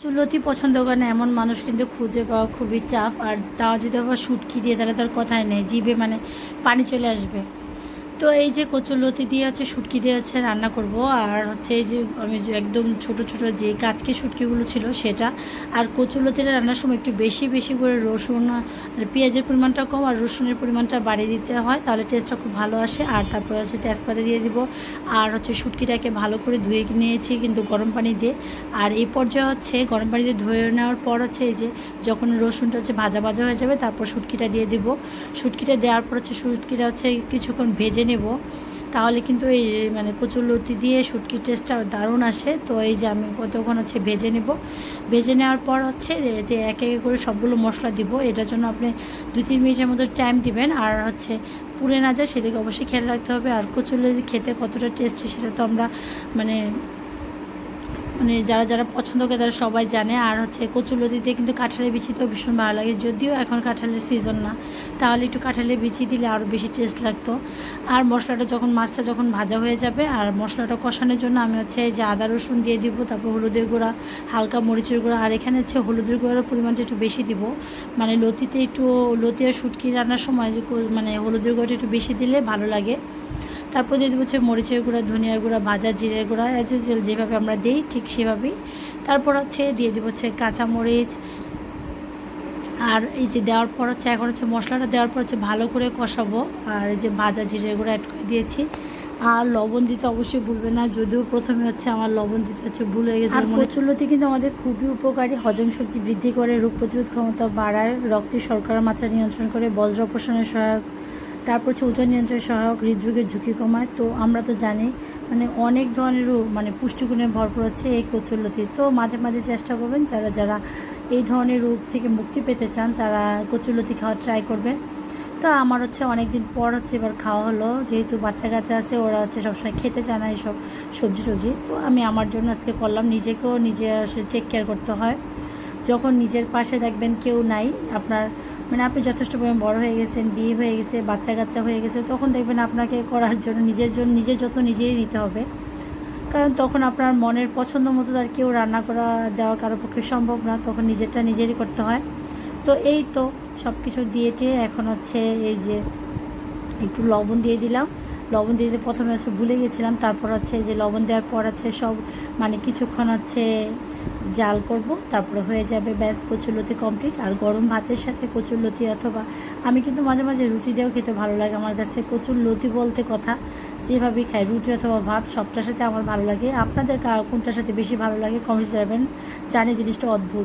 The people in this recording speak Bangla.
চুলতি পছন্দ করে না এমন মানুষ কিন্তু খুঁজে পাওয়া খুবই চাপ। আর তাও যদি আবার শুটকি দিয়ে তাহলে তার কথাই নেই, জিভে মানে পানি চলে আসবে। তো এই যে কচুরলতি দিয়ে হচ্ছে শুটকি দিয়ে হচ্ছে রান্না করব। আর হচ্ছে এই যে আমি যে একদম ছোট ছোট যে কাচকি শুটকিগুলো ছিল সেটা। আর কচুরলতিটা রান্নার সময় একটু বেশি বেশি করে রসুন আর পেঁয়াজের পরিমাণটা কম আর রসুনের পরিমাণটা বাড়িয়ে দিতে হয়, তাহলে টেস্টটা খুব ভালো আসে। আর তারপরে হচ্ছে তেজপাতা দিয়ে দিব। আর হচ্ছে শুটকিটাকে ভালো করে ধুয়ে নিয়েছি কিন্তু গরম পানি দিয়ে। আর এই পর্যায়ে হচ্ছে গরম পানি দিয়ে ধুয়ে নেওয়ার পর হচ্ছে এই যে যখন রসুনটা হচ্ছে ভাজা ভাজা হয়ে যাবে তারপর শুটকিটা দিয়ে দিব। শুটকিটা দেওয়ার পর হচ্ছে শুটকিটা হচ্ছে কিছুক্ষণ ভেজে নেব, তাহলে কিন্তু এই মানে কচুরলতি দিয়ে শুটকির টেস্টটা দারুণ আসে। তো এই যে আমি কতক্ষণ হচ্ছে ভেজে নেব। ভেজে নেওয়ার পর হচ্ছে এতে এক এক করে সবগুলো মশলা দিব। এটার জন্য আপনি 2-3 মিনিটের মতো টাইম দিবেন। আর হচ্ছে পুড়ে না যায় সেদিকে অবশ্যই খেয়াল রাখতে হবে। আর কচুরলতি খেতে কতটা টেস্টি সেটা তো আমরা মানে মানে যারা যারা পছন্দ করে তারা সবাই জানে। আর হচ্ছে কচুরলতিতে কিন্তু কাঁঠালের বিচিতেও ভীষণ ভালো লাগে, যদিও এখন কাঁঠালের সিজন না, তাহলে একটু কাঁঠালের বিচি দিলে আরও বেশি টেস্ট লাগতো। আর মশলাটা যখন মাছটা যখন ভাজা হয়ে যাবে আর মশলাটা কষানোর জন্য আমি হচ্ছে যে আদা রসুন দিয়ে দিব, তারপর হলুদের গুঁড়া, হালকা মরিচের গুঁড়া। আর এখানে হচ্ছে হলুদের গুঁড়ার পরিমাণটা একটু বেশি দিব, মানে লতিতে একটু লতি আর শুটকি রান্নার সময় মানে হলুদের গুঁড়াটা একটু বেশি দিলে ভালো লাগে। তারপর দিয়ে দেবো হচ্ছে মরিচের গুঁড়া, ধনিয়ার গুঁড়া, ভাজা জিরের গুঁড়া, অ্যাজ ইউজুয়াল যেভাবে আমরা দিই ঠিক সেভাবেই। তারপর হচ্ছে দিয়ে দেবো হচ্ছে কাঁচামরিচ। আর এই যে দেওয়ার পর হচ্ছে এখন হচ্ছে মশলাটা দেওয়ার পর হচ্ছে ভালো করে কষাবো। আর এই যে ভাজা জিরের গুঁড়া অ্যাড করে দিয়েছি। আর লবণ দিতে অবশ্যই ভুলবে না, যদিও প্রথমে হচ্ছে আমার লবণ দিতে হচ্ছে ভুল হয়ে গেছে। আর কচুরলতি কিন্তু আমাদের খুবই উপকারী, হজম শক্তি বৃদ্ধি করে, রোগ প্রতিরোধ ক্ষমতা বাড়ায়, রক্তে শর্করা মাত্রা নিয়ন্ত্রণ করে, বজ্র অপসারণে সহায়ক, তারপর হচ্ছে ওজন নিয়ন্ত্রণে সহায়ক, হৃদরোগের ঝুঁকি কমায়। তো আমরা তো জানি মানে অনেক ধরনের মানে পুষ্টিগুণে ভরপুর হচ্ছে এই কচুরলতি। তো মাঝে মাঝে চেষ্টা করবেন যারা যারা এই ধরনের রোগ থেকে মুক্তি পেতে চান তারা কচুরলতি খাওয়ার ট্রাই করবেন। তো আমার হচ্ছে অনেক দিন পর হচ্ছে এবার খাওয়া হলো, যেহেতু বাচ্চা কাচ্চা আছে ওরা হচ্ছে সবসময় খেতে চায় না এইসব সবজি। তো আমি আমার জন্য আজকে করলাম, নিজেকেও নিজে আসলে টেক কেয়ার করতে হয়। যখন নিজের পাশে দেখবেন কেউ নাই আপনার, মানে আপনি যথেষ্ট পরিমাণ বড় হয়ে গেছেন, বিয়ে হয়ে গেছে, বাচ্চা কাচ্চা হয়ে গেছে, তখন দেখবেন আপনাকে করার জন্য নিজের যত্ন নিজেরই নিতে হবে। কারণ তখন আপনার মনের পছন্দ মতো আর কেউ রান্না করা দেওয়া কারোর পক্ষে সম্ভব না, তখন নিজেরটা নিজেরই করতে হয়। তো এই তো সব কিছু দিয়ে টিয়ে এখন হচ্ছে এই যে একটু লবণ দিয়ে দিলাম। লবণ দিয়ে দিতে প্রথমে হচ্ছে ভুলে গেছিলাম, তারপর হচ্ছে যে লবণ দেওয়ার পর আছে সব মানে কিছুক্ষণ হচ্ছে জাল করব, তারপরে হয়ে যাবে ব্যাস কচুরলতি কমপ্লিট। আর গরম ভাতের সাথে কচুরলতি, অথবা আমি কিন্তু মাঝে মাঝে রুটি দিয়েও খেতে ভালো লাগে। আমার কাছে কচুরলতি বলতে কথা যেভাবেই খাই, রুটি অথবা ভাত সবটার সাথে আমার ভালো লাগে। আপনাদের কোনটার সাথে বেশি ভালো লাগে কমেন্টে যাবেন, জানি জিনিসটা অদ্ভুত।